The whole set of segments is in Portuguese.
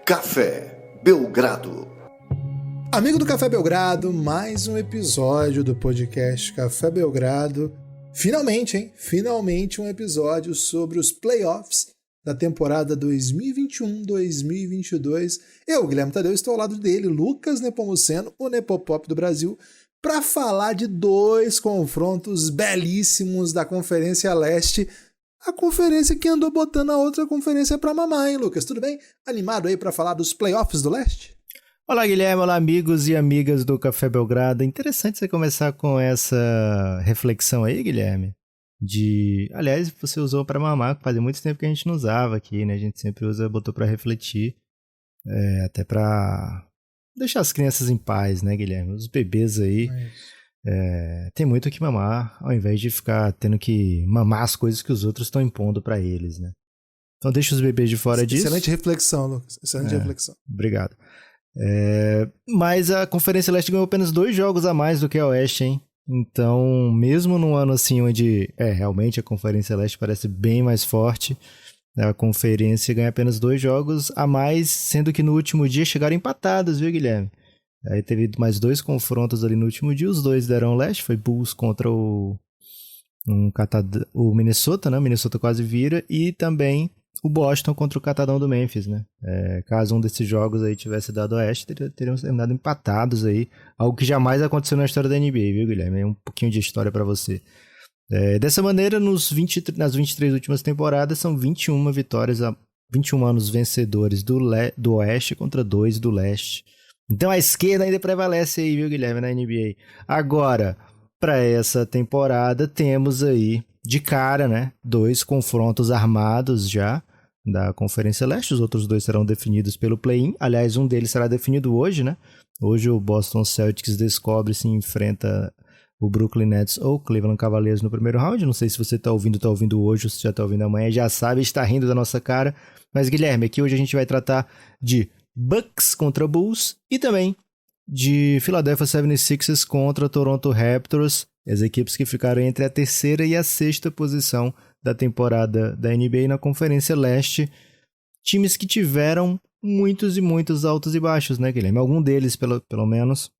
Café Belgrado. Amigo do Café Belgrado, mais um episódio do podcast Café Belgrado. Finalmente, hein? Finalmente um episódio sobre os playoffs da temporada 2021-2022. Eu, Guilherme Tadeu, estou ao lado dele, Lucas Nepomuceno, o Nepopop do Brasil, para falar de dois confrontos belíssimos da Conferência Leste. A conferência que andou botando a outra conferência pra mamar, hein, Lucas? Tudo bem? Animado aí pra falar dos playoffs do Leste? Olá, Guilherme. Olá, amigos e amigas do Café Belgrado. Interessante você começar com essa reflexão aí, Guilherme. Aliás, você usou pra mamar, fazia muito tempo que a gente não usava aqui, né? A gente sempre botou pra refletir, até pra deixar as crianças em paz, né, Guilherme? Os bebês aí... tem muito o que mamar, ao invés de ficar tendo que mamar as coisas que os outros estão impondo pra eles, né? Então deixa os bebês de fora disso. Excelente reflexão, Lucas. Excelente reflexão. Obrigado. Mas a Conferência Leste ganhou apenas 2 jogos a mais do que a Oeste, hein? Então, mesmo num ano assim onde realmente a Conferência Leste parece bem mais forte, a conferência ganha apenas 2 jogos a mais, sendo que no último dia chegaram empatados, viu, Guilherme? Aí teve mais 2 confrontos ali no último dia, os dois deram leste, foi Bulls contra o Minnesota, né? O Minnesota quase vira, e também o Boston contra o Catadão do Memphis, né? Caso um desses jogos aí tivesse dado oeste, teriam terminado empatados aí, algo que jamais aconteceu na história da NBA, viu, Guilherme? É um pouquinho de história pra você. Dessa maneira, nas 23 últimas temporadas, são 21 vitórias, 21 anos vencedores do oeste contra 2 do leste. Então a esquerda ainda prevalece aí, viu, Guilherme, na NBA. Agora, para essa temporada, temos aí, de cara, né, 2 confrontos armados já da Conferência Leste. Os outros 2 serão definidos pelo play-in. Aliás, um deles será definido hoje, né? Hoje o Boston Celtics descobre se enfrenta o Brooklyn Nets ou Cleveland Cavaliers no primeiro round. Não sei se você tá ouvindo hoje ou se já tá ouvindo amanhã. Já sabe, está rindo da nossa cara. Mas, Guilherme, aqui hoje a gente vai tratar de Bucks contra Bulls e também de Philadelphia 76ers contra Toronto Raptors, as equipes que ficaram entre a 3ª e a 6ª posição da temporada da NBA na Conferência Leste. Times que tiveram muitos e muitos altos e baixos, né, Guilherme? Algum deles, pelo menos,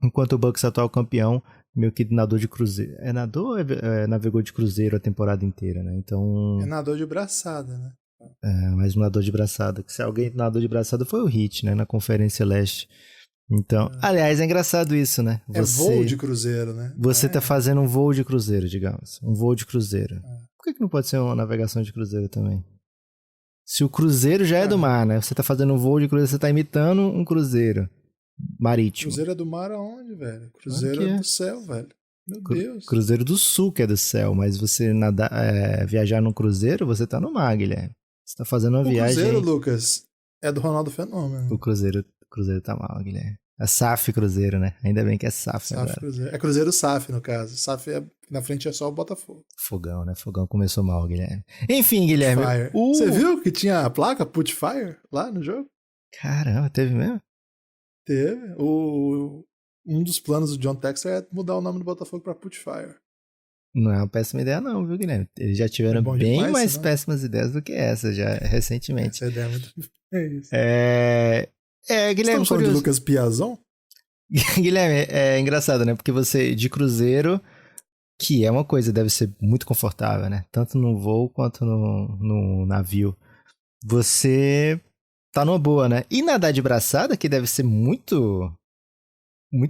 enquanto o Bucks, atual campeão, meio que nadou de cruzeiro. Navegou de cruzeiro a temporada inteira, né? Então... nadou de braçada, né? Mas um nadador de braçada. Se alguém nadou de braçada foi o Heat, né? Na Conferência Leste. Então, aliás, é engraçado isso, né? Voo de cruzeiro, né? Você tá fazendo um voo de cruzeiro, digamos. Um voo de cruzeiro. Por que não pode ser uma navegação de cruzeiro também? Se o cruzeiro já é do mar, né? Você tá fazendo um voo de cruzeiro, você tá imitando um cruzeiro marítimo. Cruzeiro é do mar aonde, velho? Cruzeiro é do céu, velho. Meu Deus. Cruzeiro do Sul, que é do céu. Mas você viajar num cruzeiro, você tá no mar, Guilherme. Você tá fazendo uma viagem... O Cruzeiro, Lucas, é do Ronaldo Fenômeno. O Cruzeiro tá mal, Guilherme. É SAF Cruzeiro, né? Ainda bem que é SAF agora. Cruzeiro. É Cruzeiro SAF, no caso. SAF na frente é só o Botafogo. Fogão, né? Fogão começou mal, Guilherme. Enfim, Guilherme... Você viu que tinha a placa Put Fire lá no jogo? Caramba, teve mesmo? Teve. Um dos planos do John Textor é mudar o nome do Botafogo pra Put Fire. Não é uma péssima ideia não, viu, Guilherme? Eles já tiveram bem demais, mais péssimas ideias do que essa, já recentemente. Essa ideia é muito... isso. Guilherme... Estamos falando de Lucas Piazon? Guilherme, é engraçado, né? Porque você, de cruzeiro, que é uma coisa, deve ser muito confortável, né? Tanto no voo quanto no navio. Você tá numa boa, né? E nadar de braçada, que deve ser muito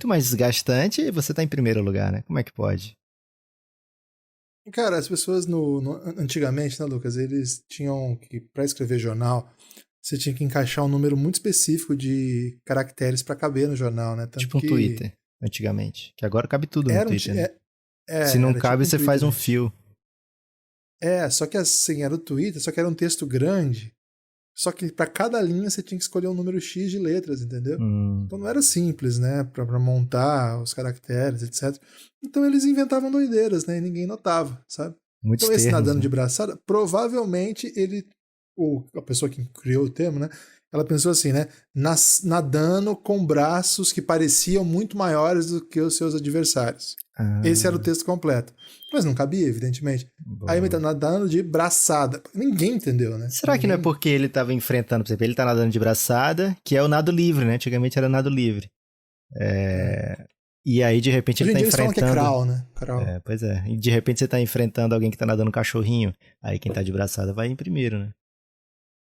mais desgastante, você tá em primeiro lugar, né? Como é que pode? Cara, as pessoas antigamente, né, Lucas, eles tinham que, pra escrever jornal, você tinha que encaixar um número muito específico de caracteres pra caber no jornal, né? Tanto tipo um Twitter, antigamente. Que agora cabe tudo no Twitter. Né? Se não cabe, tipo você faz um fio. Só que assim, era o Twitter, só que era um texto grande. Só que pra cada linha você tinha que escolher um número X de letras, entendeu? Então não era simples, né? Pra montar os caracteres, etc. Então eles inventavam doideiras, né? E ninguém notava, sabe? Muitos então esse termos, nadando né? de braçada, provavelmente a pessoa que criou o termo, né? Ela pensou assim, né? Nadando com braços que pareciam muito maiores do que os seus adversários. Esse era o texto completo. Mas não cabia, evidentemente. Boa. Aí ele tá nadando de braçada. Ninguém entendeu, né? Será que não é porque ele tava enfrentando, por exemplo, ele tá nadando de braçada, que é o nado livre, né? Antigamente era nado livre. E aí, de repente, Hoje ele em tá dia eles falam que é enfrentando... crawl, né? Crawl. Pois é. E de repente você tá enfrentando alguém que tá nadando cachorrinho. Aí quem tá de braçada vai em primeiro, né?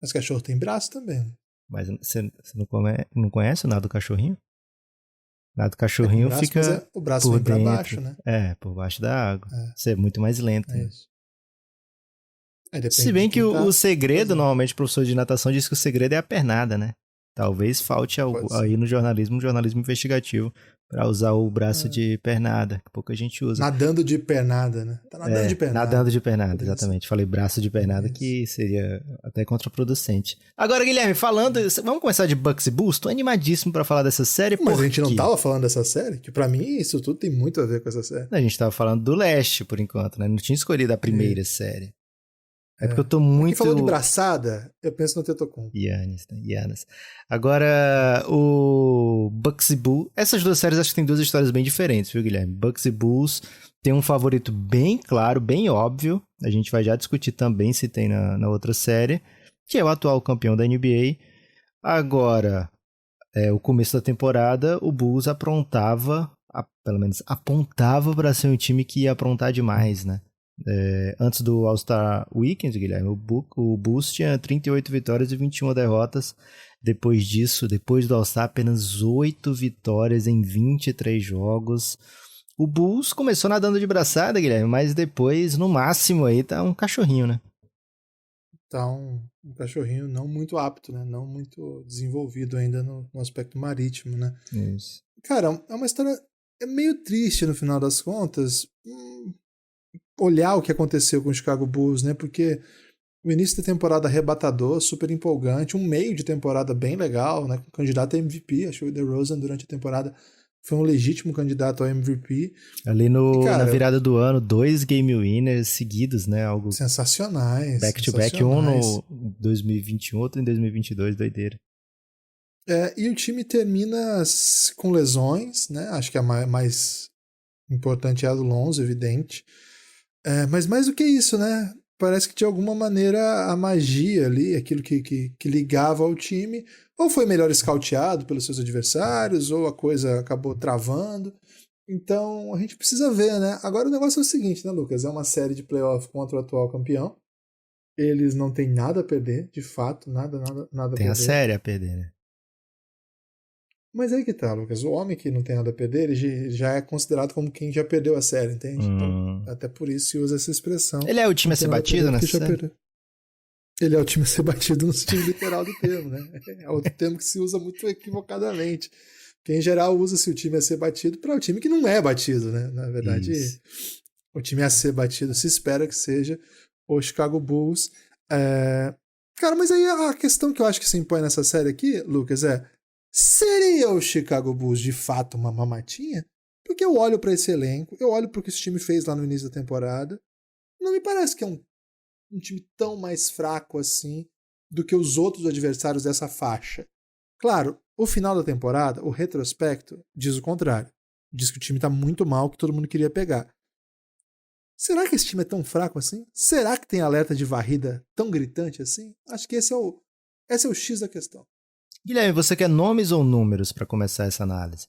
Mas cachorro tem braço também. Mas você não conhece o nado cachorrinho? Nado cachorrinho braço, fica mas o braço por vem pra dentro. baixo, né? Por baixo da água. É. Isso é muito mais lento. É né? isso. Depende Se bem de que quem tá o segredo, fazendo. normalmente o professor de natação diz que o segredo é a pernada, né? Talvez falte Pode ser. aí no jornalismo investigativo, para usar o braço de pernada, que pouca gente usa. Nadando de pernada, né? Tá nadando de pernada. Nadando de pernada, Poderia exatamente. Falei braço de pernada, Isso. que seria até contraproducente. Agora, Guilherme, vamos começar de Bucks e Bulls? Tô animadíssimo pra falar dessa série, Mas a gente não tava falando dessa série? Que pra mim isso tudo tem muito a ver com essa série. A gente tava falando do leste, por enquanto, né? Não tinha escolhido a primeira série. Porque eu tô muito... Quem falou de braçada, eu penso no Tetocumpo. Giannis. Agora, o Bucks e Bulls... Essas duas séries acho que tem duas histórias bem diferentes, viu, Guilherme? Bucks e Bulls tem um favorito bem claro, bem óbvio. A gente vai já discutir também se tem na outra série, que é o atual campeão da NBA. Agora, o começo da temporada, o Bulls aprontava, pelo menos apontava para ser um time que ia aprontar demais, né? Antes do All-Star Weekend, Guilherme, o Bulls tinha 38 vitórias e 21 derrotas. Depois disso, depois do All-Star, apenas 8 vitórias em 23 jogos. O Bulls começou nadando de braçada, Guilherme, mas depois, no máximo, aí tá um cachorrinho, né? Tá um cachorrinho não muito apto, né? Não muito desenvolvido ainda no aspecto marítimo, né? Isso. Cara, é uma história meio triste no final das contas. Olhar o que aconteceu com o Chicago Bulls, né? Porque o início da temporada arrebatador, super empolgante, um meio de temporada bem legal, né? Com candidato a MVP, acho que o DeRozan durante a temporada foi um legítimo candidato ao MVP. Ali na virada do ano, 2 game winners seguidos, né? Algo sensacionais. Back-to-back, um no 2021, outro em 2022, doideira. E o time termina com lesões, né? Acho que a mais importante é a do Lonzo, evidente. Mas mais do que isso, né? Parece que de alguma maneira a magia ali, aquilo que ligava ao time, ou foi melhor escauteado pelos seus adversários, ou a coisa acabou travando. Então a gente precisa ver, né? Agora o negócio é o seguinte, né, Lucas? É uma série de playoff contra o atual campeão. Eles não têm nada a perder, de fato, nada a perder. Tem a série a perder, né? Mas aí que tá, Lucas. O homem que não tem nada a perder, ele já é considerado como quem já perdeu a série, entende? Então, até por isso se usa essa expressão. Ele é o time a ser batido nessa série? Ele é o time a ser batido no sentido literal do termo, né? É outro termo que se usa muito equivocadamente. Porque, em geral, usa-se o time a ser batido para o time que não é batido, né? Na verdade, o time a ser batido se espera que seja o Chicago Bulls. Cara, mas aí a questão que eu acho que se impõe nessa série aqui, Lucas, seria o Chicago Bulls de fato uma mamatinha? Porque eu olho para esse elenco, eu olho para o que esse time fez lá no início da temporada, não me parece que é um time tão mais fraco assim do que os outros adversários dessa faixa. Claro, o final da temporada, o retrospecto, diz o contrário. Diz que o time tá muito mal, que todo mundo queria pegar. Será que esse time é tão fraco assim? Será que tem alerta de varrida tão gritante assim? Acho que esse é o X da questão. Guilherme, você quer nomes ou números para começar essa análise?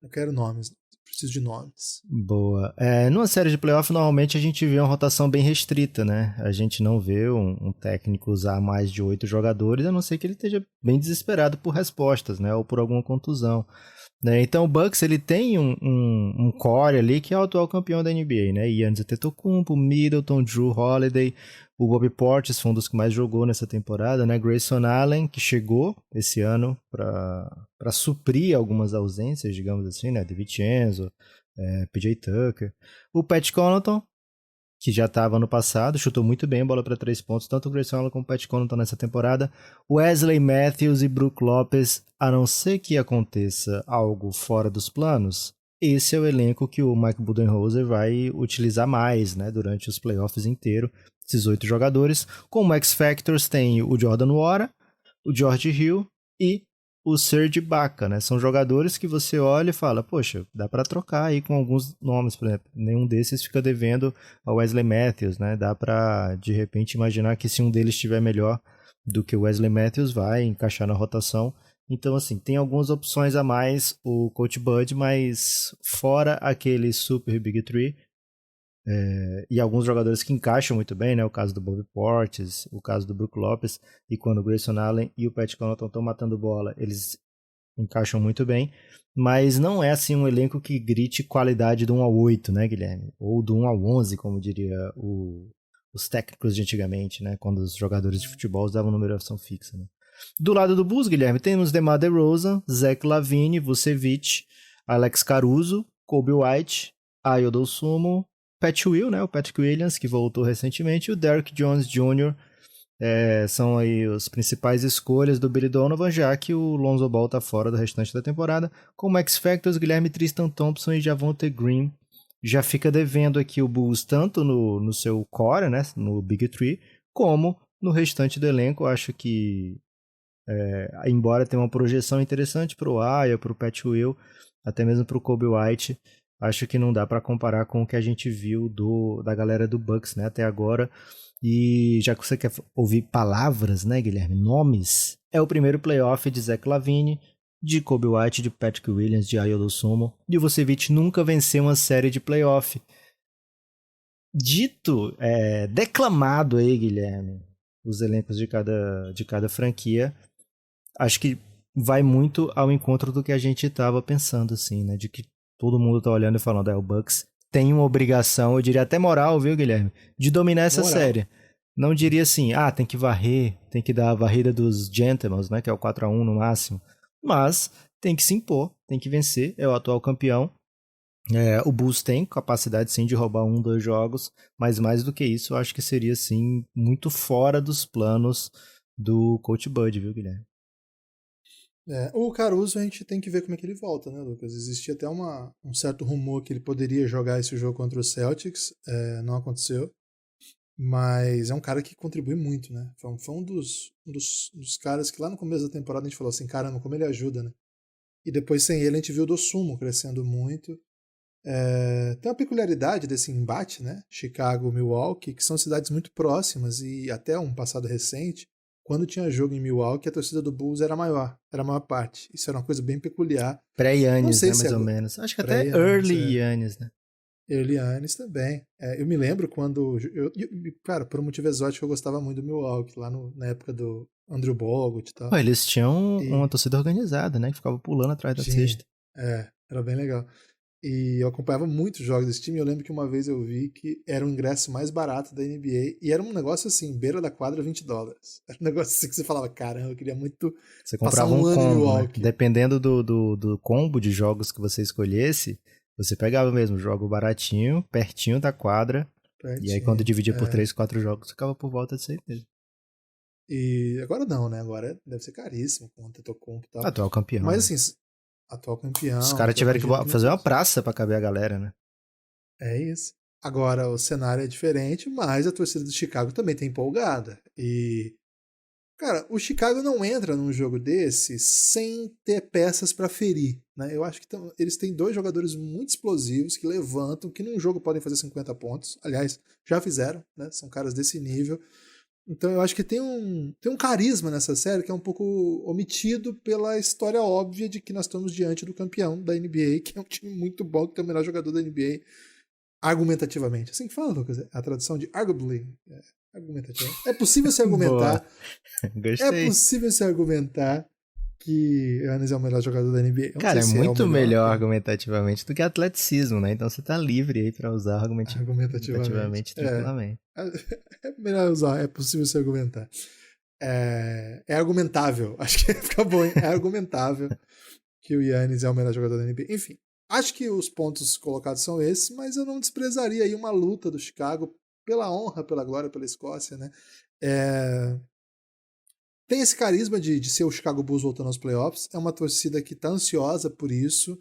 Eu quero nomes. Preciso de nomes. Boa. Numa série de playoff, normalmente a gente vê uma rotação bem restrita, né? A gente não vê um técnico usar mais de 8 jogadores, a não ser que ele esteja bem desesperado por respostas, né? Ou por alguma contusão. Então o Bucks ele tem um core ali que é o atual campeão da NBA, né? Giannis Antetokounmpo, Middleton, Jrue Holiday, o Bobby Portis foi um dos que mais jogou nessa temporada, né? Grayson Allen, que chegou esse ano para suprir algumas ausências, digamos assim, né? DiVincenzo, PJ Tucker. O Pat Connaughton, que já estava no passado, chutou muito bem a bola para 3 pontos, tanto o Grayson Allen como o Pat Connaughton nessa temporada. Wesley Matthews e Brook Lopez, a não ser que aconteça algo fora dos planos, esse é o elenco que o Mike Budenholzer vai utilizar mais, né? Durante os playoffs inteiros. Esses 8 jogadores. Como X-Factors tem o Jordan Nwora, o George Hill e o Serge Ibaka, né? São jogadores que você olha e fala, poxa, dá pra trocar aí com alguns nomes, por exemplo. Nenhum desses fica devendo ao Wesley Matthews, né? Dá pra, de repente, imaginar que se um deles estiver melhor do que o Wesley Matthews, vai encaixar na rotação. Então, assim, tem algumas opções a mais o Coach Bud, mas fora aquele super Big Three, e alguns jogadores que encaixam muito bem, né? O caso do Bobby Portis, o caso do Brook Lopes, e quando o Grayson Allen e o Pat Connaughton estão matando bola, eles encaixam muito bem, mas não é assim um elenco que grite qualidade do 1 ao 8, né, Guilherme? Ou do 1 ao 11, como diria os técnicos de antigamente, né? Quando os jogadores de futebol usavam numeração fixa, né? Do lado do Bulls, Guilherme, temos DeMar DeRozan, Zach LaVine, Vucevic, Alex Caruso, Kobe White, Ayo Dosunmu, Pat Will, né, o Patrick Williams, que voltou recentemente, e o Derrick Jones Jr. São aí as principais escolhas do Billy Donovan, já que o Lonzo Ball está fora do restante da temporada. Como X-Factors, Guilherme, Tristan Thompson e Javonte Green. Já fica devendo aqui o Bulls tanto no seu core, né, no Big Three, como no restante do elenco. Eu acho que, embora tenha uma projeção interessante para o Aya, para o Pat Will, até mesmo para o Kobe White, acho que não dá para comparar com o que a gente viu da galera do Bucks, né, até agora. E já que você quer ouvir palavras, né, Guilherme, nomes, é o primeiro playoff de Zach LaVine, de Kobe White, de Patrick Williams, de Ayo Dosunmu, e o Vucevic nunca venceu uma série de playoff. Dito, declamado aí, Guilherme, os elencos de cada franquia, acho que vai muito ao encontro do que a gente estava pensando, assim, né, de que todo mundo tá olhando e falando, o Bucks tem uma obrigação, eu diria até moral, viu, Guilherme, de dominar essa série. Não diria assim, tem que varrer, tem que dar a varrida dos gentlemen, né, que é o 4-1 no máximo. Mas tem que se impor, tem que vencer, é o atual campeão. O Bulls tem capacidade, sim, de roubar 2 jogos, mas mais do que isso, eu acho que seria, sim, muito fora dos planos do Coach Bud, viu, Guilherme? O Caruso a gente tem que ver como é que ele volta, né, Lucas? Existia até um certo rumor que ele poderia jogar esse jogo contra o Celtics, não aconteceu, mas é um cara que contribui muito, né? Foi um dos caras que lá no começo da temporada a gente falou assim, caramba, como ele ajuda, né? E depois sem ele a gente viu o Dosunmu crescendo muito. Tem uma peculiaridade desse embate, né? Chicago, Milwaukee, que são cidades muito próximas e até um passado recente, quando tinha jogo em Milwaukee, a torcida do Bulls era a maior parte. Isso era uma coisa bem peculiar. Pré-Yannis, né, mais ou menos. Acho que até early Yannis, né? Early Yannis também. Eu me lembro quando... cara, por um motivo exótico, eu gostava muito do Milwaukee, lá na época do Andrew Bogut e tal. Eles tinham uma torcida organizada, né? Que ficava pulando atrás da cesta. Era bem legal. E eu acompanhava muitos jogos desse time. Eu lembro que uma vez eu vi que era o ingresso mais barato da NBA. E era um negócio assim, beira da quadra, $20. Era um negócio assim que você falava, caramba, eu queria muito. Você comprava um combo, né? Dependendo do combo de jogos que você escolhesse, você pegava mesmo o jogo baratinho, pertinho da quadra. E aí quando dividia por 3, 4 jogos, ficava por volta de 6 mesmo. E agora não, né? Agora deve ser caríssimo com o Antetokounmpo e tal. Atual campeão. Mas né? assim, atual campeão. Os caras tiveram que fazer uma praça pra caber a galera, né? É isso. Agora o cenário é diferente, mas a torcida do Chicago também tá empolgada. E, cara, o Chicago não entra num jogo desse sem ter peças pra ferir, né? Eu acho que eles têm 2 jogadores muito explosivos que levantam, que num jogo podem fazer 50 pontos. Aliás, já fizeram, né? São caras desse nível. Então eu acho que tem um carisma nessa série que é um pouco omitido pela história óbvia de que nós estamos diante do campeão da NBA, que é um time muito bom, que tem o melhor jogador da NBA argumentativamente. Assim que fala, Lucas, a tradução de arguably. Argumentativamente. É possível se argumentar. Gostei. É possível se argumentar que Giannis é o melhor jogador da NBA. Cara, é muito melhor argumentativamente do que atleticismo, né? Então você tá livre aí pra usar argumentativamente tranquilamente. É melhor usar, é possível se argumentar. É argumentável, acho que fica bom, hein? É argumentável que o Giannis é o melhor jogador da NBA. Enfim, acho que os pontos colocados são esses, mas eu não desprezaria aí uma luta do Chicago pela honra, pela glória, pela Escócia, né? Tem esse carisma de ser o Chicago Bulls voltando aos playoffs. É uma torcida que tá ansiosa por isso.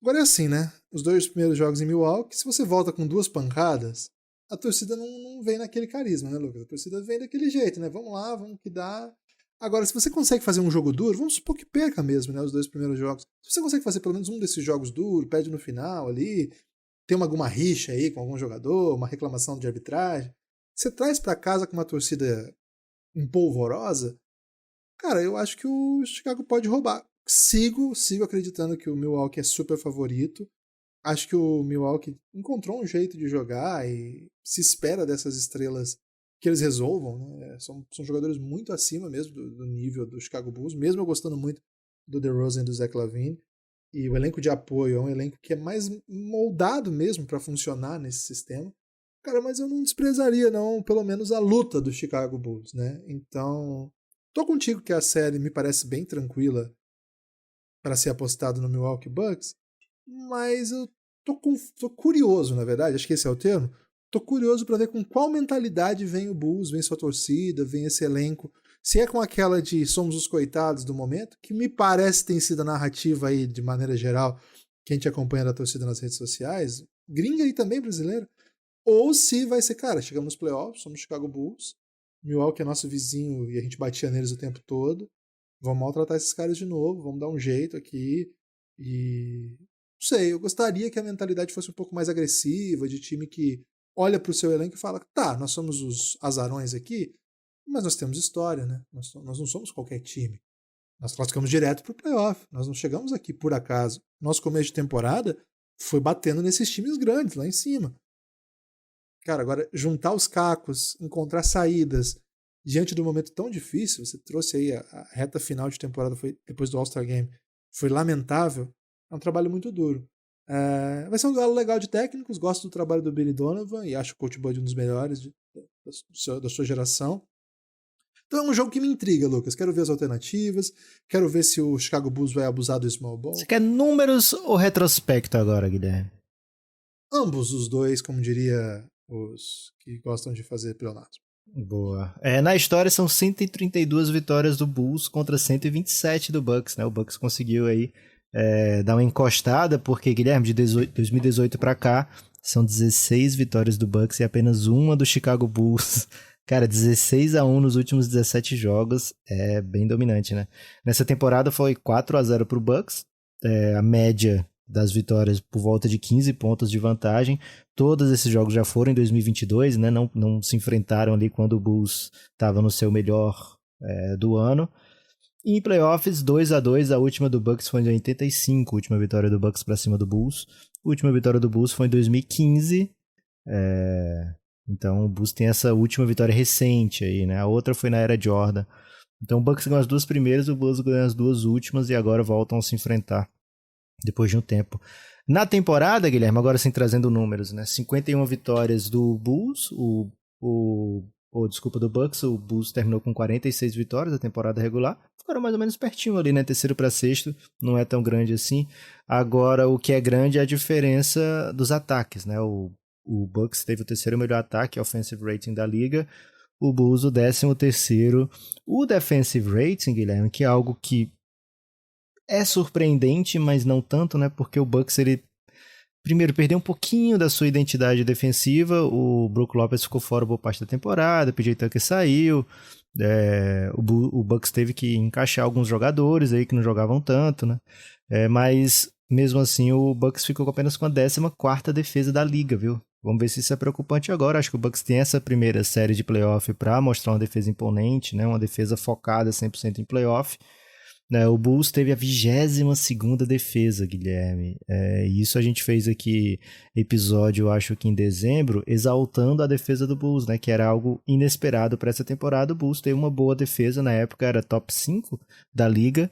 Agora é assim, né? Os 2 primeiros jogos em Milwaukee, se você volta com 2 pancadas, a torcida não vem naquele carisma, né, Lucas? A torcida vem daquele jeito, né? Vamos lá, vamos que dá. Agora, se você consegue fazer um jogo duro, vamos supor que perca mesmo, né, os 2 primeiros jogos. Se você consegue fazer pelo menos um desses jogos duros, perde no final ali, tem alguma rixa aí com algum jogador, uma reclamação de arbitragem, você traz para casa com uma torcida empolvorosa, cara, eu acho que o Chicago pode roubar. Sigo acreditando que o Milwaukee é super favorito. Acho que o Milwaukee encontrou um jeito de jogar e se espera dessas estrelas que eles resolvam, né? São jogadores muito acima mesmo do nível do Chicago Bulls, mesmo eu gostando muito do DeRozan e do Zach LaVine. E o elenco de apoio é um elenco que é mais moldado mesmo para funcionar nesse sistema. Cara, mas eu não desprezaria, não, pelo menos a luta do Chicago Bulls, né? Então, tô contigo que a série me parece bem tranquila para ser apostado no Milwaukee Bucks, mas eu tô curioso, na verdade, acho que esse é o termo. Tô curioso para ver com qual mentalidade vem o Bulls, vem sua torcida, vem esse elenco. Se é com aquela de somos os coitados do momento, que me parece tem sido a narrativa aí, de maneira geral, que a gente acompanha da torcida nas redes sociais, gringa e também brasileira, ou se vai ser, cara, chegamos nos playoffs, somos Chicago Bulls, Milwaukee é nosso vizinho e a gente batia neles o tempo todo, vamos maltratar esses caras de novo, vamos dar um jeito aqui e... Não sei, eu gostaria que a mentalidade fosse um pouco mais agressiva, de time que olha pro seu elenco e fala, tá, nós somos os azarões aqui, mas nós temos história, né? Nós não somos qualquer time. Nós classificamos direto pro playoff, nós não chegamos aqui por acaso. Nosso começo de temporada foi batendo nesses times grandes, lá em cima. Cara, agora, juntar os cacos, encontrar saídas, diante de um momento tão difícil, você trouxe aí a reta final de temporada, foi depois do All-Star Game, foi lamentável, é um trabalho muito duro. Vai ser um duelo legal de técnicos, gosto do trabalho do Billy Donovan e acho o Coach Bud um dos melhores da sua geração. Então é um jogo que me intriga, Lucas. Quero ver as alternativas, quero ver se o Chicago Bulls vai abusar do small ball. Você quer números ou retrospecto agora, Guilherme? Ambos os dois, como diria os que gostam de fazer pleonasmo. Boa. Na história são 132 vitórias do Bulls contra 127 do Bucks, né? O Bucks conseguiu aí dar uma encostada, porque, Guilherme, de 2018 para cá, são 16 vitórias do Bucks e apenas uma do Chicago Bulls. Cara, 16-1 nos últimos 17 jogos é bem dominante, né? Nessa temporada foi 4-0 pro Bucks, a média das vitórias por volta de 15 pontos de vantagem. Todos esses jogos já foram em 2022, né? Não se enfrentaram ali quando o Bulls estava no seu melhor do ano. Em playoffs, 2-2, a última do Bucks foi em 85, a última vitória do Bucks para cima do Bulls. A última vitória do Bulls foi em 2015. Então o Bulls tem essa última vitória recente aí, né? A outra foi na era Jordan. Então o Bucks ganhou as duas primeiras, o Bulls ganhou as duas últimas e agora voltam a se enfrentar depois de um tempo. Na temporada, Guilherme, agora sim trazendo números, né? 51 vitórias do Bulls, do Bucks, o Bulls terminou com 46 vitórias da temporada regular, ficaram mais ou menos pertinho ali, né? Terceiro para sexto, não é tão grande assim. Agora, o que é grande é a diferença dos ataques, né? O Bucks teve o terceiro melhor ataque, offensive rating da liga, o Bulls o 13º. O defensive rating, Guilherme, que é algo que é surpreendente, mas não tanto, né? Porque o Bucks, ele primeiro perdeu um pouquinho da sua identidade defensiva, o Brook Lopez ficou fora boa parte da temporada, o PJ Tucker saiu, o Bucks teve que encaixar alguns jogadores aí que não jogavam tanto, né? Mas mesmo assim o Bucks ficou apenas com a 14ª defesa da liga, viu? Vamos ver se isso é preocupante agora. Acho que o Bucks tem essa primeira série de playoff para mostrar uma defesa imponente, né? Uma defesa focada 100% em playoff. O Bulls teve a 22ª defesa, Guilherme. E isso a gente fez aqui episódio, acho que em dezembro, exaltando a defesa do Bulls, né? Que era algo inesperado para essa temporada. O Bulls teve uma boa defesa, na época era top 5 da liga.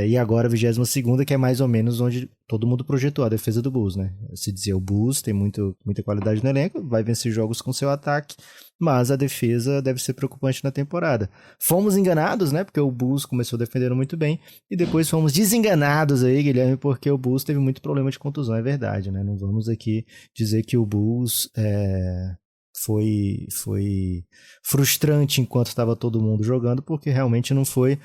E agora a 22ª, que é mais ou menos onde todo mundo projetou a defesa do Bulls, né? Se dizia, o Bulls tem muita qualidade no elenco, vai vencer jogos com seu ataque, mas a defesa deve ser preocupante na temporada. Fomos enganados, né? Porque o Bulls começou defendendo muito bem, e depois fomos desenganados aí, Guilherme, porque o Bulls teve muito problema de contusão, é verdade, né? Não vamos aqui dizer que o Bulls foi frustrante enquanto estava todo mundo jogando, porque realmente não foi.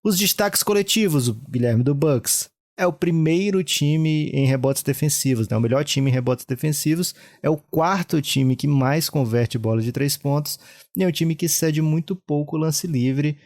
Os destaques coletivos, o Guilherme, do Bucks, é o primeiro time em rebotes defensivos, né? O melhor time em rebotes defensivos, é o 4º time que mais converte bolas de 3 pontos, e é um time que cede muito pouco lance livre.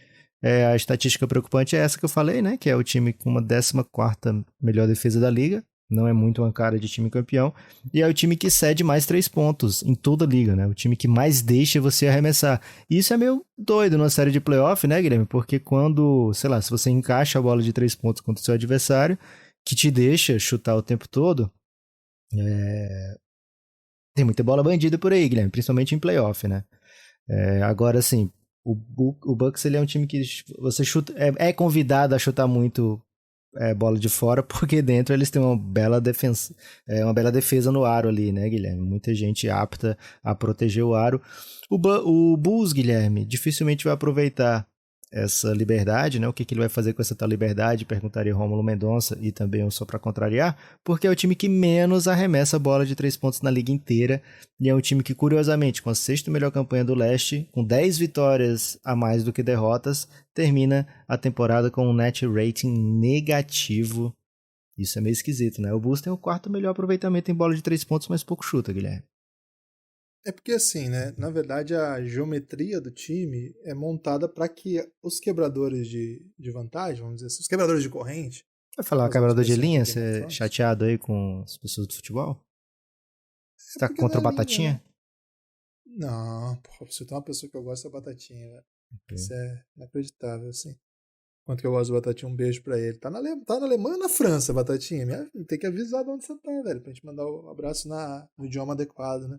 A estatística preocupante é essa que eu falei, né? Que é o time com uma 14ª melhor defesa da liga. Não é muito uma cara de time campeão. E é o time que cede mais 3 pontos em toda a liga, né? O time que mais deixa você arremessar. E isso é meio doido numa série de playoff, né, Guilherme? Porque quando, sei lá, se você encaixa a bola de 3 pontos contra o seu adversário, que te deixa chutar o tempo todo, tem muita bola bandida por aí, Guilherme, principalmente em playoff, né? Agora, assim, o Bucks ele é um time que você chuta, é convidado a chutar muito bola de fora, porque dentro eles têm uma bela defesa no aro ali, né, Guilherme? Muita gente apta a proteger o aro. O Bulls, Guilherme, dificilmente vai aproveitar essa liberdade, né? O que ele vai fazer com essa tal liberdade? Perguntaria Rômulo Mendonça e também só para contrariar, porque é o time que menos arremessa a bola de 3 pontos na liga inteira e é um time que, curiosamente, com a 6ª melhor campanha do leste, com 10 vitórias a mais do que derrotas, termina a temporada com um net rating negativo. Isso é meio esquisito, né? O Bulls tem o 4º melhor aproveitamento em bola de 3 pontos, mas pouco chuta, Guilherme. É porque assim, né? Na verdade, a geometria do time é montada para que os quebradores de vantagem, vamos dizer assim, os quebradores de corrente. Vai falar quebrador de linha? Você é chateado aí com as pessoas do futebol? Você tá contra o Batatinha? Linha, né? Não, porra, você tem uma pessoa que eu gosto da Batatinha, velho. Okay. Isso é inacreditável, assim. Quanto que eu gosto do Batatinha, um beijo pra ele. Tá na Alemanha ou na França, Batatinha? Tem que avisar de onde você tá, velho, pra gente mandar o abraço no idioma adequado, né?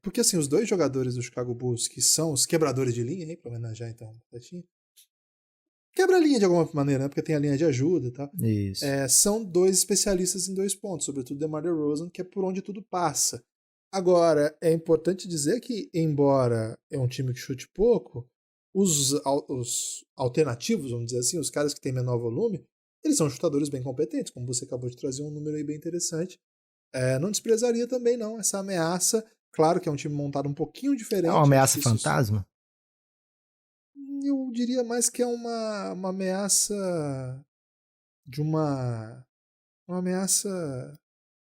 Porque assim, os 2 jogadores do Chicago Bulls, que são os quebradores de linha, para homenagear então o Batatinha, quebra a linha de alguma maneira, né? Porque tem a linha de ajuda e tal. Isso. São 2 especialistas em 2 pontos, sobretudo DeMar DeRozan, que é por onde tudo passa. Agora, é importante dizer que, embora é um time que chute pouco, os alternativos, vamos dizer assim, os caras que têm menor volume, eles são chutadores bem competentes, como você acabou de trazer um número aí bem interessante. Não desprezaria também, não, essa ameaça. Claro que é um time montado um pouquinho diferente. É uma ameaça fantasma? Eu diria mais que é uma ameaça de uma ameaça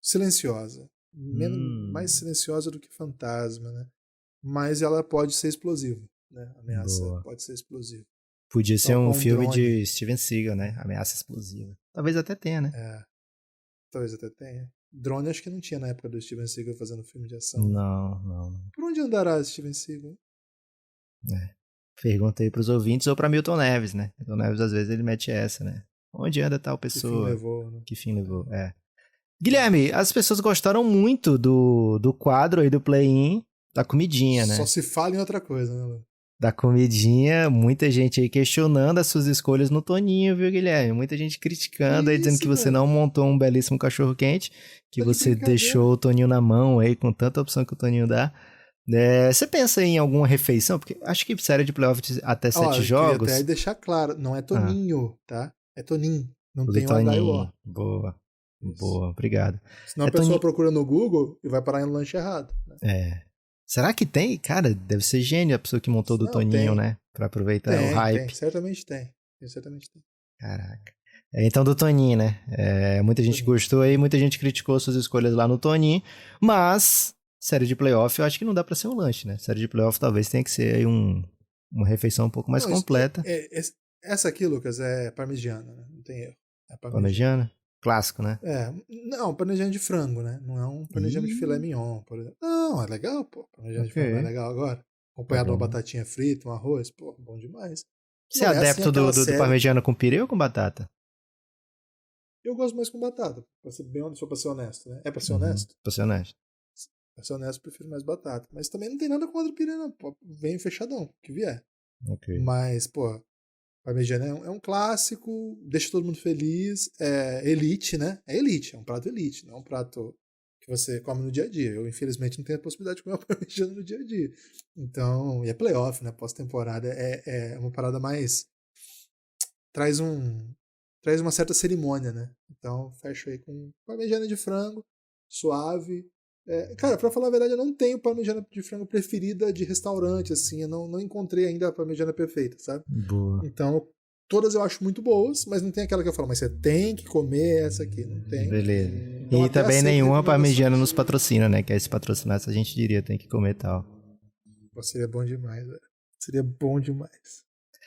silenciosa. Mais silenciosa do que fantasma, né? Mas ela pode ser explosiva, né? A ameaça pode ser explosiva. Podia ser um filme de Steven Seagal, né? Ameaça explosiva. Talvez até tenha, né? Talvez até tenha. Drone acho que não tinha na época do Steven Seagal fazendo filme de ação. Não. Por onde andará Steven Seagal? Perguntei pros ouvintes ou pra Milton Neves, né? Milton Neves às vezes ele mete essa, né? Onde anda tal pessoa? Que fim levou, né? Que fim levou, Guilherme, as pessoas gostaram muito do quadro aí do play-in, da comidinha, né? Só se fala em outra coisa, né, Lu? Da comidinha, muita gente aí questionando as suas escolhas no Toninho, viu, Guilherme? Muita gente criticando aí, dizendo que você não montou um belíssimo cachorro-quente, que você deixou o Toninho na mão aí, com tanta opção que o Toninho dá. Você pensa em alguma refeição? Porque acho que série de playoff até 7 jogos... Eu queria até deixar claro, não é Toninho, tá? É Toninho, não tem o Toninho. Boa, obrigado. Senão a pessoa procura no Google e vai parar no lanche errado. Né? Será que tem? Cara, deve ser gênio a pessoa que montou do Toninho, né? Pra aproveitar o hype. Certamente tem. Caraca. Então do Toninho, né? Muita gente gostou aí, muita gente criticou suas escolhas lá no Toninho, mas série de playoff eu acho que não dá pra ser um lanche, né? Série de playoff talvez tenha que ser aí uma refeição um pouco mais completa. Essa aqui, Lucas, é parmegiana, né? Não tem erro. É parmegiana? Clássico, né? Não, parmegiana de frango, né? Não é um parmegiana de filé mignon, por exemplo. Não, é legal, pô. Parmegiana de frango é legal agora. Acompanhado de uma batatinha frita, um arroz, pô, bom demais. Você é adepto do parmegiana com pirê ou com batata? Eu gosto mais com batata, pra ser honesto, né? Pra ser honesto? Pra ser honesto. Pra ser honesto, eu prefiro mais batata. Mas também não tem nada contra o pirê, não. Pô, vem fechadão, que vier. Mas, pô, parmegiana é um clássico, deixa todo mundo feliz, é elite, né? É elite, é um prato elite, não é um prato que você come no dia a dia. Eu, infelizmente, não tenho a possibilidade de comer uma parmegiana no dia a dia. Então, e é playoff, né? Pós-temporada é uma parada mais... Traz uma certa cerimônia, né? Então, fecho aí com parmegiana de frango, suave. Cara, pra falar a verdade, eu não tenho parmegiana de frango preferida de restaurante, assim. Eu não encontrei ainda a parmegiana perfeita, sabe? Boa. Então, todas eu acho muito boas, mas não tem aquela que eu falo, mas você tem que comer essa aqui. Não tem. Beleza. Então, e também nenhuma parmegiana nos patrocina, né? Que aí se patrocinasse a gente diria, tem que comer e tal. Pô, seria bom demais, velho. Seria bom demais.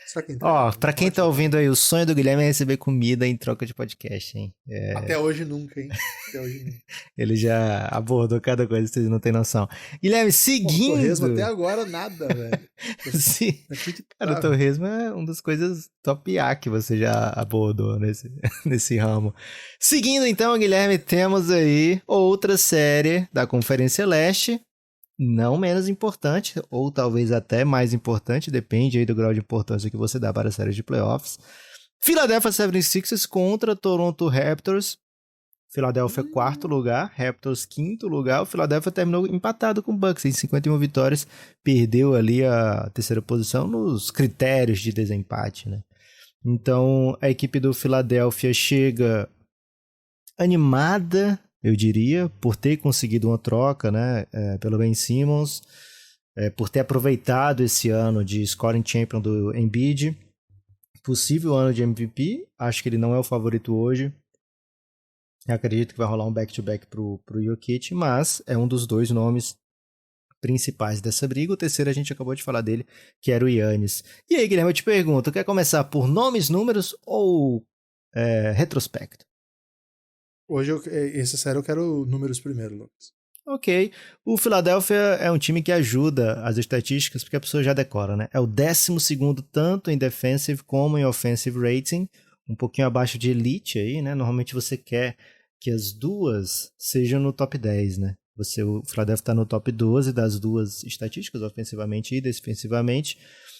Só quem Ó, pra quem tá ouvindo aí, o sonho do Guilherme é receber comida em troca de podcast, hein? Até hoje nunca, hein? Até hoje nunca. Ele já abordou cada coisa, vocês não têm noção. Guilherme, Pô, torresmo até seguindo... agora nada, velho. Sim. Cara, o torresmo é uma das coisas top A que você já abordou nesse ramo. Seguindo então, Guilherme, temos aí outra série da Conferência Leste, não menos importante, ou talvez até mais importante, depende aí do grau de importância que você dá para as séries de playoffs. Philadelphia 76ers contra Toronto Raptors. Philadelphia quarto lugar, Raptors quinto lugar. O Philadelphia terminou empatado com o Bucks em 51 vitórias, perdeu ali a terceira posição nos critérios de desempate, né? Então a equipe do Philadelphia chega animada, eu diria, por ter conseguido uma troca, né, pelo Ben Simmons, por ter aproveitado esse ano de scoring champion do Embiid, possível ano de MVP. Acho que ele não é o favorito hoje. Eu acredito que vai rolar um back-to-back pro Jokic, mas é um dos dois nomes principais dessa briga. O terceiro a gente acabou de falar dele, que era o Giannis. E aí, Guilherme, eu te pergunto, quer começar por nomes, números ou retrospecto? Hoje, essa série eu quero números primeiro, Lucas. Ok. O Philadelphia é um time que ajuda as estatísticas, porque a pessoa já decora, né? É o 12º tanto em defensive como em offensive rating, um pouquinho abaixo de elite aí, né? Normalmente você quer que as duas sejam no top 10, né? O Philadelphia está no top 12 das duas estatísticas, ofensivamente e defensivamente.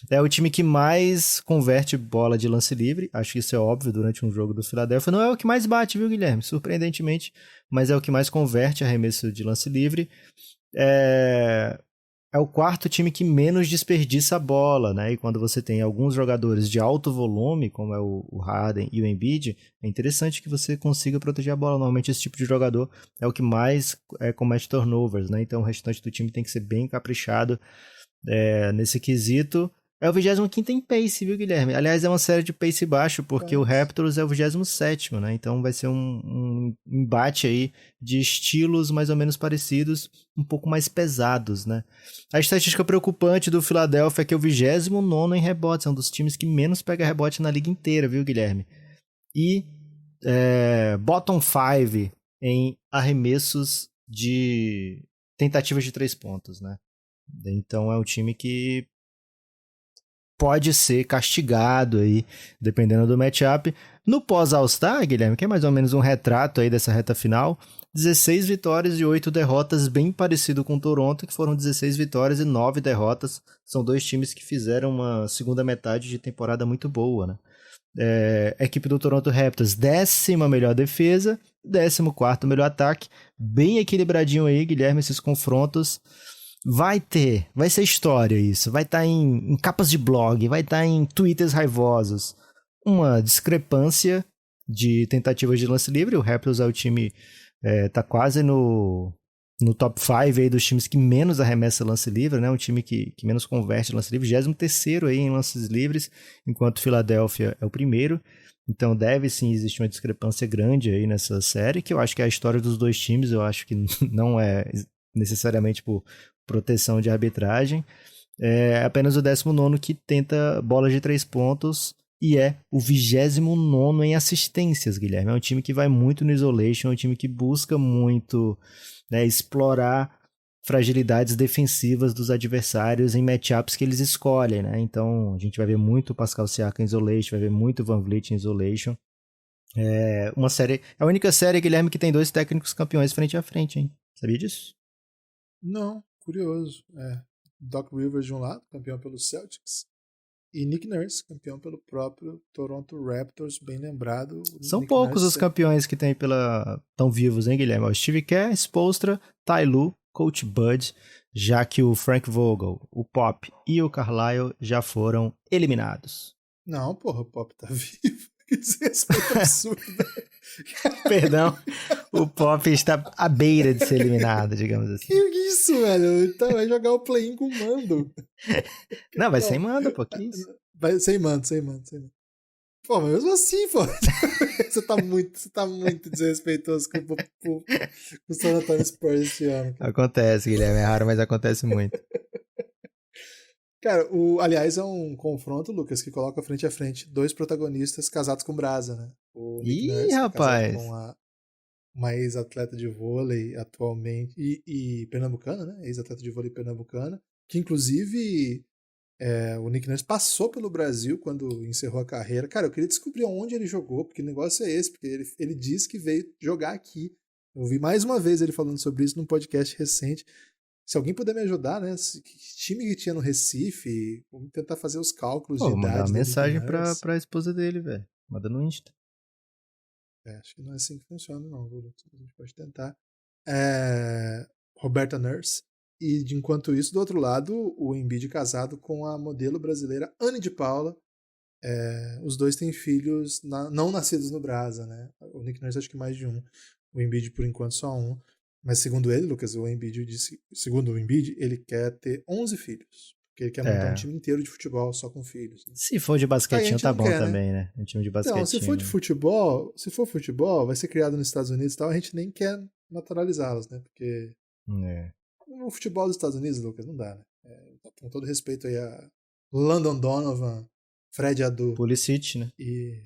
É o time que mais converte bola de lance livre. Acho que isso é óbvio durante um jogo do Philadelphia. Não é o que mais bate, viu, Guilherme? Surpreendentemente, mas é o que mais converte arremesso de lance livre. É o quarto time que menos desperdiça a bola, né? E quando você tem alguns jogadores de alto volume, como é o Harden e o Embiid, é interessante que você consiga proteger a bola. Normalmente esse tipo de jogador é o que mais comete turnovers, né? Então o restante do time tem que ser bem caprichado nesse quesito. É o 25º em pace, viu, Guilherme? Aliás, é uma série de pace baixo, porque o Raptors é o 27º, né? Então vai ser um embate aí de estilos mais ou menos parecidos, um pouco mais pesados, né? A estatística preocupante do Philadelphia é que é o 29º em rebotes, é um dos times que menos pega rebote na liga inteira, viu, Guilherme? E bottom 5 em arremessos de tentativas de 3 pontos, né? Então é um time que pode ser castigado aí, dependendo do matchup. No pós-All-Star, Guilherme, que é mais ou menos um retrato aí dessa reta final, 16 vitórias e 8 derrotas, bem parecido com o Toronto, que foram 16 vitórias e 9 derrotas. São dois times que fizeram uma segunda metade de temporada muito boa, né? A equipe do Toronto Raptors, 10ª melhor defesa, 14º melhor ataque. Bem equilibradinho aí, Guilherme, esses confrontos. Vai ser história isso, vai estar em capas de blog, vai estar em twitters raivosos. Uma discrepância de tentativas de lance livre. O Raptors é o time, tá quase no top 5 aí dos times que menos arremessa lance livre, né? Um time que menos converte lance livre, 23º aí em lances livres, enquanto Philadelphia é o primeiro. Então deve sim existir uma discrepância grande aí nessa série, que eu acho que é a história dos dois times. Eu acho que não é necessariamente por proteção de arbitragem. É apenas o 19º que tenta bolas de 3 pontos e é o 29º em assistências, Guilherme. É um time que vai muito no isolation, é um time que busca muito, né, explorar fragilidades defensivas dos adversários em matchups que eles escolhem, né? Então a gente vai ver muito o Pascal Siakam em isolation, vai ver muito o Van Vliet em isolation. É a única série, Guilherme, que tem dois técnicos campeões frente a frente, hein? Sabia disso? Não, curioso. Doc Rivers de um lado, campeão pelo Celtics, e Nick Nurse, campeão pelo próprio Toronto Raptors, bem lembrado. São Nick poucos Nurse os campeões que tem tão vivos, hein, Guilherme? O Steve Kerr, Spoelstra, Ty Lue, Coach Bud, já que o Frank Vogel, o Pop e o Carlisle já foram eliminados. Não, porra, o Pop tá vivo. Que desrespeito absurdo. Perdão, o Pop está à beira de ser eliminado, digamos assim. Que isso, velho? Então vai jogar o play-in com mando. Não, vai sem mando, pô, que isso? Vai sem mando. Pô, mas mesmo assim, pô. Você tá muito desrespeitoso com o San Antonio Spurs esse ano. Cara. Acontece, Guilherme, é raro, mas acontece muito. Cara, aliás, é um confronto, Lucas, que coloca frente a frente dois protagonistas casados com brasa, né? O Nick Ih, Nurse, que é casado com rapaz! uma ex-atleta de vôlei atualmente, e pernambucana, né? Ex-atleta de vôlei pernambucana, que inclusive o Nick Nurse passou pelo Brasil quando encerrou a carreira. Cara, eu queria descobrir onde ele jogou, porque o negócio é esse, porque ele disse que veio jogar aqui. Eu vi mais uma vez ele falando sobre isso num podcast recente. Se alguém puder me ajudar, né? Que time que tinha no Recife, vamos tentar fazer os cálculos Pô, de vou mandar uma idade do Nick mensagem Nurse. pra esposa dele, velho. Manda no Insta. Acho que não é assim que funciona, não, viu, Lucas? A gente pode tentar. Roberta Nurse. E enquanto isso, do outro lado, o Embiid casado com a modelo brasileira Anne de Paula. Os dois têm filhos não nascidos no Brasa, né? O Nick Nurse acho que mais de um. O Embiid, por enquanto, só um. Mas segundo ele, Lucas, o Embiid disse, segundo o Embiid, ele quer ter 11 filhos. Porque ele quer montar um É. time inteiro de futebol só com filhos. Né? Se for de Aí a basquetinho, gente tá não bom quer, né? também, né? Um time de Então, se for de basquetinho. futebol, se for futebol, vai ser criado nos Estados Unidos e tal, a gente nem quer naturalizá-los, né? Porque É. o futebol dos Estados Unidos, Lucas, não dá, né? Com todo respeito aí a Landon Donovan, Fred Adu Pulisic, né? e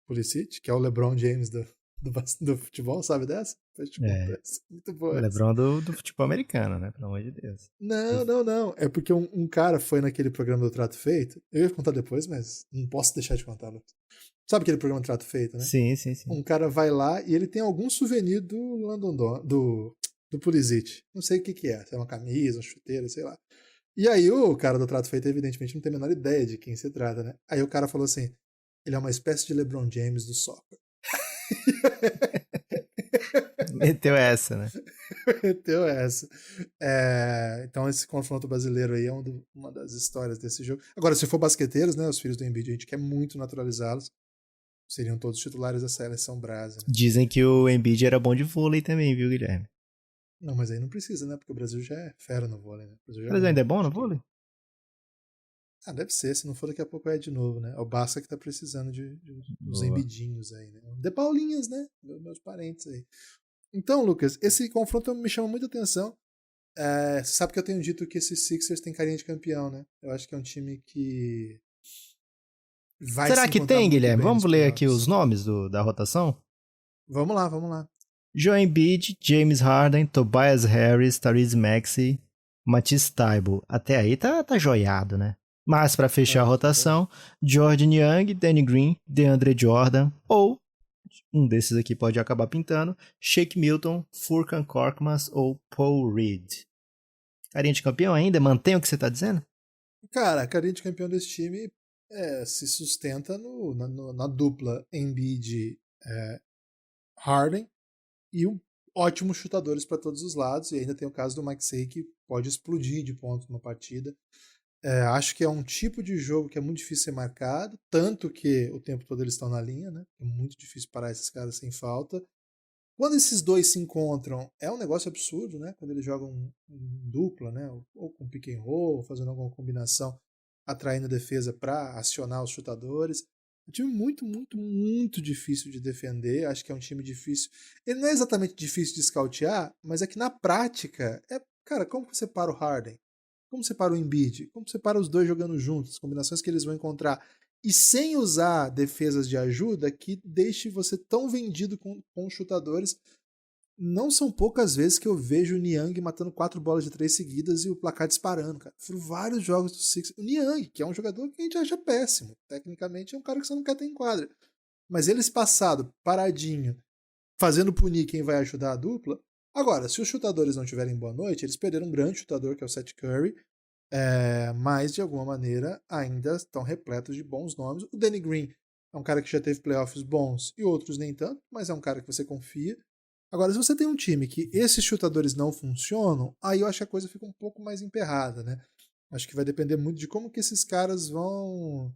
Pulisic, que é o LeBron James do futebol, sabe dessa? Futebol, É. muito boa essa. LeBron do futebol americano, né? Pelo amor de Deus. Não. É porque um cara foi naquele programa do Trato Feito. Eu ia contar depois, mas não posso deixar de contar, Lucas. Sabe aquele programa do Trato Feito, né? Sim, sim, sim. Um cara vai lá e ele tem algum souvenir do do Pulisic. Não sei o que é. Se é uma camisa, uma chuteira, sei lá. E aí o cara do Trato Feito, evidentemente, não tem a menor ideia de quem se trata, né? Aí o cara falou assim, ele é uma espécie de LeBron James do soccer. Meteu essa, né? Meteu essa. Então esse confronto brasileiro aí é uma das histórias desse jogo. Agora, se for basqueteiros, né, os filhos do Embiid, a gente quer muito naturalizá-los. Seriam todos titulares da seleção brasa, né? Dizem que o Embiid era bom de vôlei também, viu, Guilherme? Não, mas aí não precisa, né? Porque o Brasil já é fera no vôlei, né? O Brasil já Mas ainda é ganhou. bom no Acho que... vôlei? Deve ser. Se não for, daqui a pouco é de novo, né? É o Barça que tá precisando dos Boa. embidinhos aí, né? De Paulinhas, né? Meus parentes aí. Então, Lucas, esse confronto me chama muita atenção. Você sabe que eu tenho dito que esses Sixers têm carinha de campeão, né? Eu acho que é um time que vai Será se que encontrar tem, muito Guilherme? bem nos Vamos ler aqui os playoffs. nomes da rotação? Vamos lá, vamos lá. Joel Embiid, James Harden, Tobias Harris, Tyrese Maxey, Matisse Thybulle. Até aí tá joiado, né? Mas para fechar a Tá bom. rotação, Jordan Young, Danny Green, DeAndre Jordan ou um desses aqui pode acabar pintando, Shake Milton, Furkan Korkmaz ou Paul Reed. Carinha de campeão ainda? Mantém o que você tá dizendo? Cara, a carinha de campeão desse time se sustenta na dupla Embiid Harden e ótimos chutadores para todos os lados. E ainda tem o caso do Maxey que pode explodir de pontos numa partida. Acho que é um tipo de jogo que é muito difícil ser marcado, tanto que o tempo todo eles estão na linha, né? É muito difícil parar esses caras sem falta. Quando esses dois se encontram, é um negócio absurdo, né? Quando eles jogam em dupla, né? Ou com pick and roll, fazendo alguma combinação, atraindo a defesa para acionar os chutadores. É um time muito, muito, muito difícil de defender. Acho que é um time difícil. Ele não é exatamente difícil de escautear, mas é que na prática, cara, como você para o Harden? Como você para o Embiid? Como você para os dois jogando juntos? As combinações que eles vão encontrar. E sem usar defesas de ajuda que deixe você tão vendido com chutadores. Não são poucas vezes que eu vejo o Niang matando 4 bolas de 3 seguidas e o placar disparando, cara. Foram vários jogos do Sixers. O Niang, que é um jogador que a gente acha péssimo. Tecnicamente é um cara que você não quer ter em quadra. Mas eles passado, paradinho, fazendo punir quem vai ajudar a dupla. Agora, se os chutadores não tiverem boa noite, eles perderam um grande chutador, que é o Seth Curry, mas de alguma maneira ainda estão repletos de bons nomes. O Danny Green é um cara que já teve playoffs bons e outros nem tanto, mas é um cara que você confia. Agora, se você tem um time que esses chutadores não funcionam, aí eu acho que a coisa fica um pouco mais emperrada, né? Acho que vai depender muito de como que esses caras vão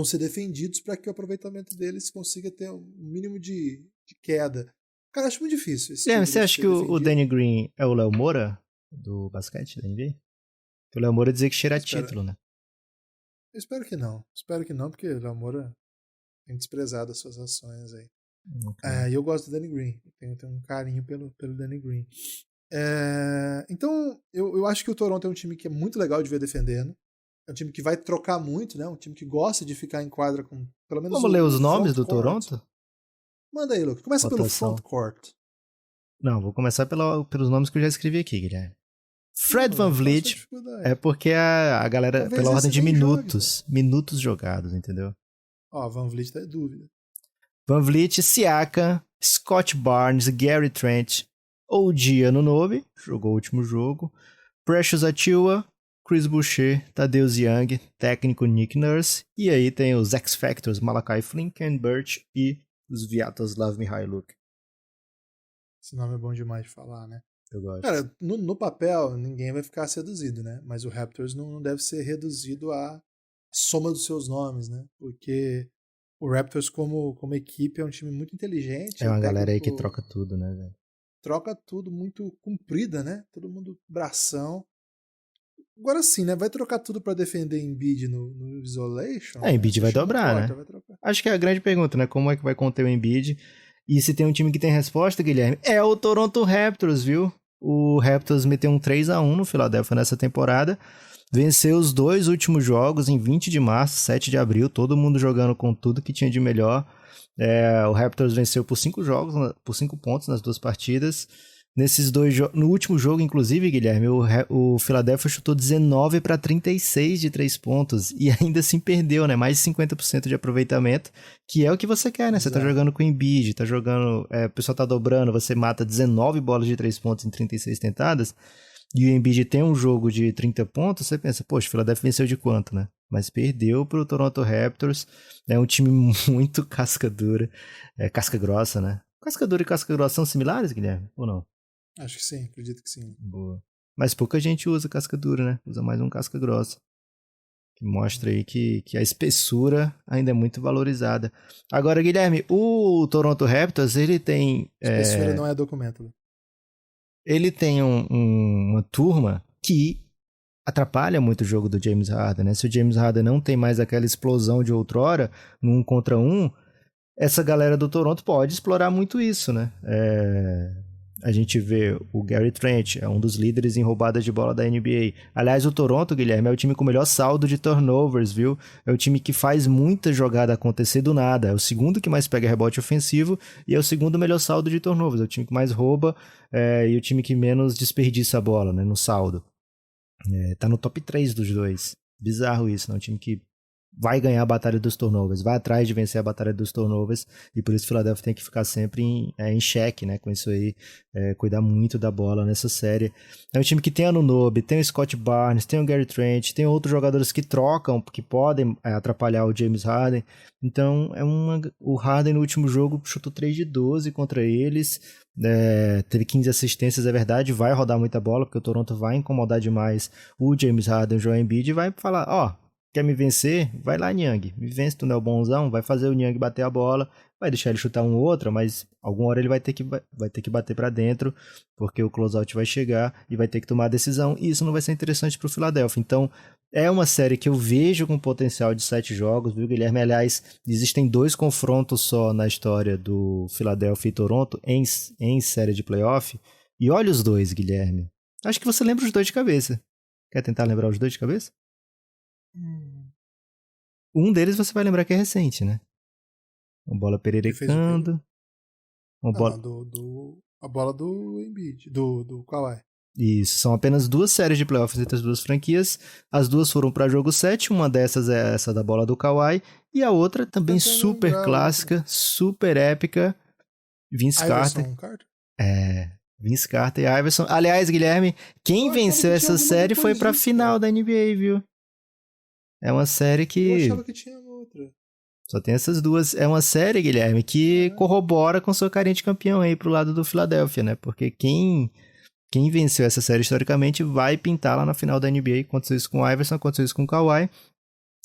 ser defendidos para que o aproveitamento deles consiga ter um mínimo de queda. Cara, acho muito difícil esse Guilherme, time você de acha ser que o defendido. Danny Green é o Léo Moura do basquete da NBA? Porque o Léo Moura dizia que cheira Eu a espero, título, né? eu espero que não. Espero que não, porque o Lamoura tem desprezado as suas ações aí. Ok. E eu gosto do Danny Green. Tenho um carinho pelo Danny Green. Então, eu acho que o Toronto é um time que é muito legal de ver defendendo. É um time que vai trocar muito, né? Um time que gosta de ficar em quadra com pelo menos Vamos ler o os nomes front do court. Toronto? Manda aí, Luke. Começa pelo Rotação. front court. Não, vou começar pelos nomes que eu já escrevi aqui, Guilherme. Fred VanVleet é porque a galera, Talvez pela ordem esse de nem minutos jogados, entendeu? Ó, VanVleet tá em dúvida. VanVleet, Siakam, Scott Barnes, Gary Trent, OG Anunoby, jogou o último jogo, Precious Achiuwa, Chris Boucher, Tadeusz Young, técnico Nick Nurse, e aí tem os X-Factors, Malachi Flynn, Ken Burch e os Sviatoslav Mihailuk. Esse nome é bom demais de falar, né? Eu gosto. Cara, no papel, ninguém vai ficar seduzido, né? Mas o Raptors não deve ser reduzido à soma dos seus nomes, né? Porque o Raptors, como equipe, é um time muito inteligente. É uma galera aí que troca tudo, né, velho? Troca tudo muito comprida, né? Todo mundo bração. Agora sim, né? Vai trocar tudo pra defender Embiid no isolation? Embiid vai dobrar, né? Acho que é a grande pergunta, né? Como é que vai conter o Embiid? E se tem um time que tem resposta, Guilherme, é o Toronto Raptors, viu? O Raptors meteu um 3-1 no Philadelphia nessa temporada. Venceu os 2 últimos jogos em 20 de março, 7 de abril. Todo mundo jogando com tudo que tinha de melhor. O Raptors venceu por 5 jogos, por 5 pontos nas 2 partidas. Nesses 2 jogos, no último jogo, inclusive, Guilherme, o Philadelphia chutou 19 para 36 de 3 pontos e ainda assim perdeu, né? Mais de 50% de aproveitamento, que é o que você quer, né? Você tá jogando com o Embiid, tá jogando, o pessoal tá dobrando, você mata 19 bolas de 3 pontos em 36 tentadas, e o Embiid tem um jogo de 30 pontos, você pensa, poxa, o Philadelphia venceu de quanto, né? Mas perdeu pro Toronto Raptors, é um time muito casca dura, casca grossa, né? Casca dura e casca grossa são similares, Guilherme, ou não? Acho que sim, acredito que sim. Boa. Mas pouca gente usa casca dura, né? Usa mais um casca grossa. Que mostra aí que a espessura ainda é muito valorizada. Agora, Guilherme, o Toronto Raptors, ele tem... Espessura não é documento. Ele tem uma turma que atrapalha muito o jogo do James Harden, né? Se o James Harden não tem mais aquela explosão de outrora, no 1 contra 1, essa galera do Toronto pode explorar muito isso, né? A gente vê o Gary Trent, é um dos líderes em roubadas de bola da NBA. Aliás, o Toronto, Guilherme, é o time com o melhor saldo de turnovers, viu? É o time que faz muita jogada acontecer do nada. É o segundo que mais pega rebote ofensivo e é o segundo melhor saldo de turnovers. É o time que mais rouba e o time que menos desperdiça a bola, né, no saldo. Tá no top 3 dos dois. Bizarro isso, né? Um time que vai ganhar a batalha dos turnovers, vai atrás de vencer a batalha dos turnovers, e por isso o Philadelphia tem que ficar sempre em xeque, né, com isso aí, cuidar muito da bola nessa série. É um time que tem a Anunoby, tem o Scott Barnes, tem o Gary Trent, tem outros jogadores que trocam, que podem atrapalhar o James Harden, então o Harden no último jogo chutou 3 de 12 contra eles, teve 15 assistências, é verdade, vai rodar muita bola, porque o Toronto vai incomodar demais o James Harden, o Joel Embiid, e vai falar, quer me vencer? Vai lá, Niang. Me vence, tu não é o bonzão. Vai fazer o Niang bater a bola. Vai deixar ele chutar um ou outro, mas alguma hora ele vai ter que bater pra dentro, porque o closeout vai chegar e vai ter que tomar a decisão. E isso não vai ser interessante pro Philadelphia. Então, é uma série que eu vejo com potencial de 7 jogos, viu, Guilherme? Aliás, existem 2 confrontos só na história do Philadelphia e Toronto em série de playoff. E olha os 2, Guilherme. Acho que você lembra os 2 de cabeça. Quer tentar lembrar os 2 de cabeça? Um deles você vai lembrar que é recente, né? Uma bola pererecando. A bola do Embiid, do Kawhi. Isso, são apenas 2 séries de playoffs entre as 2 franquias. As 2 foram para jogo 7, uma dessas é essa da bola do Kawhi, e a outra também super clássica, super épica, Vince Carter. Vince Carter e Iverson. Aliás, Guilherme, quem venceu essa série foi pra final da NBA, viu? É uma série que... Eu achava que tinha outra. Só tem essas 2. É uma série, Guilherme, que corrobora com sua carinha de campeão aí pro lado do Philadelphia, né? Porque quem venceu essa série historicamente vai pintar lá na final da NBA. Aconteceu isso com o Iverson, aconteceu isso com o Kawhi.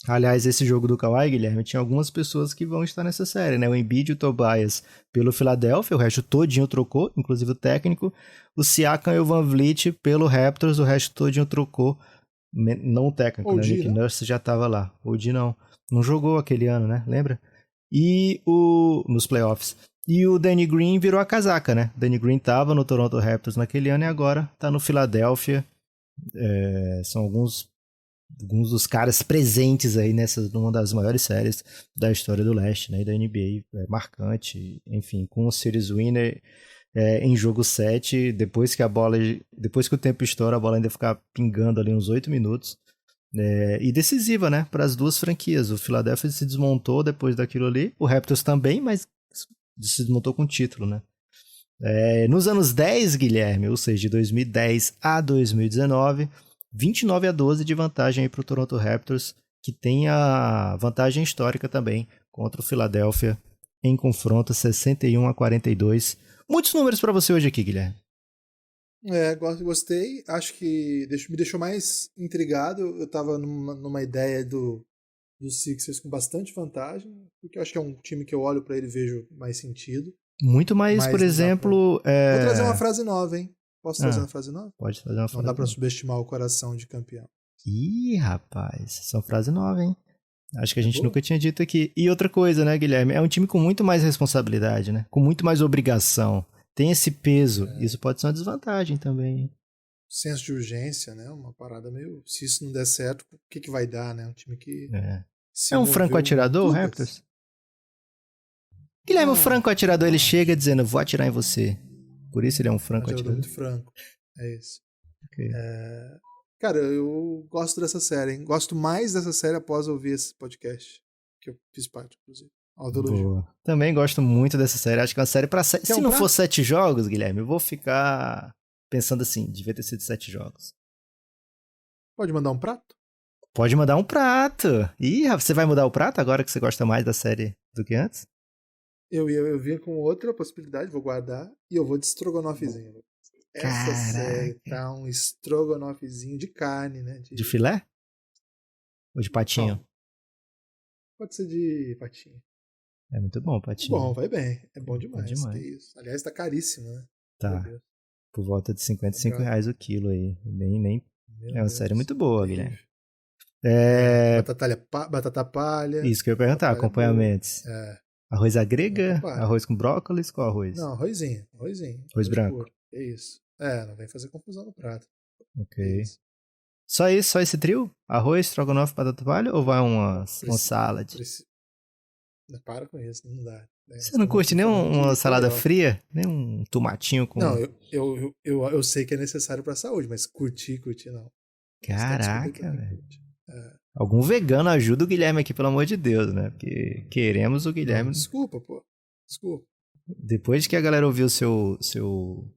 Aliás, esse jogo do Kawhi, Guilherme, tinha algumas pessoas que vão estar nessa série, né? O Embiid e o Tobias pelo Philadelphia, o resto todinho trocou, inclusive o técnico. O Siakam e o VanVleet pelo Raptors, o resto todinho trocou. Não o técnico, né? O Nick Nurse já tava lá. O OG não jogou aquele ano, né? Lembra? E nos playoffs. E o Danny Green virou a casaca, né? O Danny Green tava no Toronto Raptors naquele ano e agora tá no Philadelphia. São alguns dos caras presentes aí numa das maiores séries da história do leste, né? E da NBA, marcante. Enfim, com o series winner em jogo 7, depois que o tempo estoura, a bola ainda ficar pingando ali uns 8 minutos. E decisiva, né? Para as duas franquias. O Philadelphia se desmontou depois daquilo ali. O Raptors também, mas se desmontou com título, né? Nos anos 10, Guilherme, ou seja, de 2010 a 2019, 29-12 de vantagem para o Toronto Raptors, que tem a vantagem histórica também contra o Philadelphia em confronto 61-42. Muitos números para você hoje aqui, Guilherme. Gostei. Acho que me deixou mais intrigado. Eu tava numa ideia dos Sixers com bastante vantagem, porque eu acho que é um time que eu olho para ele e vejo mais sentido. Muito mais, por exemplo... Vou trazer uma frase nova, hein? Posso trazer uma frase nova? Pode trazer uma frase nova. Não dá pra subestimar o coração de campeão. Ih, rapaz, essa é uma frase nova, hein? Acho que a gente nunca tinha dito aqui. E outra coisa, né, Guilherme? É um time com muito mais responsabilidade, né? Com muito mais obrigação. Tem esse peso. Isso pode ser uma desvantagem também. Senso de urgência, né? Uma parada meio... Se isso não der certo, o que vai dar, né? Um time que... É um franco atirador, o Raptors? Guilherme, o franco atirador, ele chega dizendo, vou atirar em você. Por isso ele é um franco atirador. Muito franco. É isso. Okay. Cara, eu gosto dessa série, hein? Gosto mais dessa série após ouvir esse podcast. Que eu fiz parte, inclusive. Boa. Também gosto muito dessa série. Acho que é uma série pra... Se não for 7 jogos, Guilherme, eu vou ficar pensando assim, devia ter sido 7 jogos. Pode mandar um prato? Pode mandar um prato. Ih, você vai mudar o prato agora que você gosta mais da série do que antes? Eu vim com outra possibilidade, vou guardar, e eu vou de estrogonofezinho. Essa série tá um estrogonofezinho de carne, né? De filé? Ou de patinho? Não. Pode ser de patinho. É muito bom, patinho. Bom, vai bem. É bom demais. demais. Que isso. Aliás, tá caríssimo, né? Tá. Por volta de R$55 o quilo aí. É uma série muito boa, Guilherme. Batata palha. Isso que eu ia perguntar, acompanhamentos. Arroz à grega, arroz com brócolis, qual arroz? Não, arrozinho. Arroz branco. É isso. Não vem fazer confusão no prato. Ok. Só isso, só esse trio? Arroz, estrogonofe, batata palha ou vai uma salad? Para com isso, não dá. Você não curte nem uma salada fria? Nem um tomatinho com... Não, eu sei que é necessário pra saúde, mas curtir não. Caraca, velho. Algum vegano ajuda o Guilherme aqui, pelo amor de Deus, né? Porque queremos o Guilherme... Não, desculpa, pô. Desculpa. Depois que a galera ouviu o seu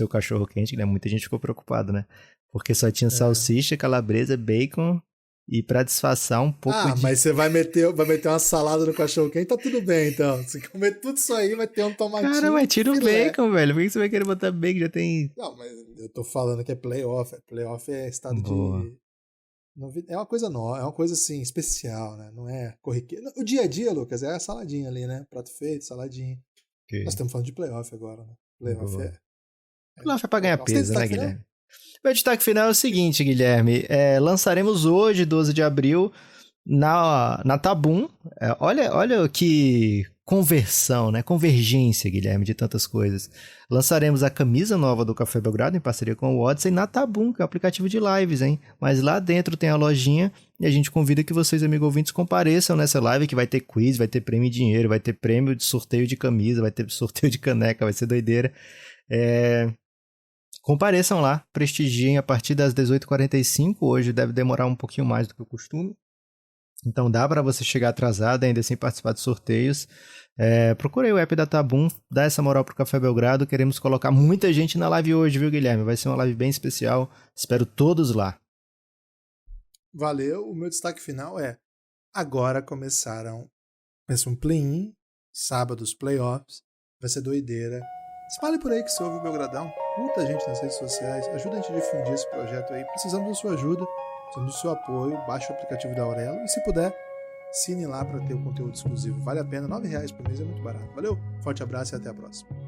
cachorro quente, né? Muita gente ficou preocupada, né? Porque só tinha salsicha, calabresa, bacon e pra disfarçar um pouco mas você vai meter uma salada no cachorro quente, tá tudo bem, então. Se comer tudo isso aí, vai ter um tomatinho. Cara, mas tira o bacon, velho. Por que você vai querer botar bacon? Já tem... Não, mas eu tô falando que é playoff. Playoff é estado de... É uma coisa nova, é uma coisa assim, especial, né? Não é corriqueiro. O dia a dia, Lucas, é a saladinha ali, né? Prato feito, saladinha. Okay. Nós estamos falando de playoff agora, né? Playoff é pra ganhar peso, né, Guilherme? Meu destaque final é o seguinte, Guilherme. Lançaremos hoje, 12 de abril, na Tabum. Olha que conversão, né? Convergência, Guilherme, de tantas coisas. Lançaremos a camisa nova do Café Belgrado em parceria com o Odyssey na Tabum, que é o aplicativo de lives, hein? Mas lá dentro tem a lojinha e a gente convida que vocês, amigos ouvintes, compareçam nessa live, que vai ter quiz, vai ter prêmio em dinheiro, vai ter prêmio de sorteio de camisa, vai ter sorteio de caneca, vai ser doideira. Compareçam lá, prestigiem a partir das 18h45. Hoje deve demorar um pouquinho mais do que o costume. Então dá para você chegar atrasado ainda sem participar de sorteios. Procurei o app da Tabum, dá essa moral pro Café Belgrado. Queremos colocar muita gente na live hoje, viu, Guilherme? Vai ser uma live bem especial. Espero todos lá. Valeu. O meu destaque final agora começa um play-in, sábado os playoffs, vai ser doideira. Espalhe por aí que você ouve o Belgradão, curta a gente nas redes sociais, ajuda a gente a difundir esse projeto aí. Precisamos da sua ajuda, precisamos do seu apoio. Baixe o aplicativo da Aurelo e, se puder, assine lá para ter o conteúdo exclusivo. Vale a pena, R$9 por mês é muito barato. Valeu, forte abraço e até a próxima.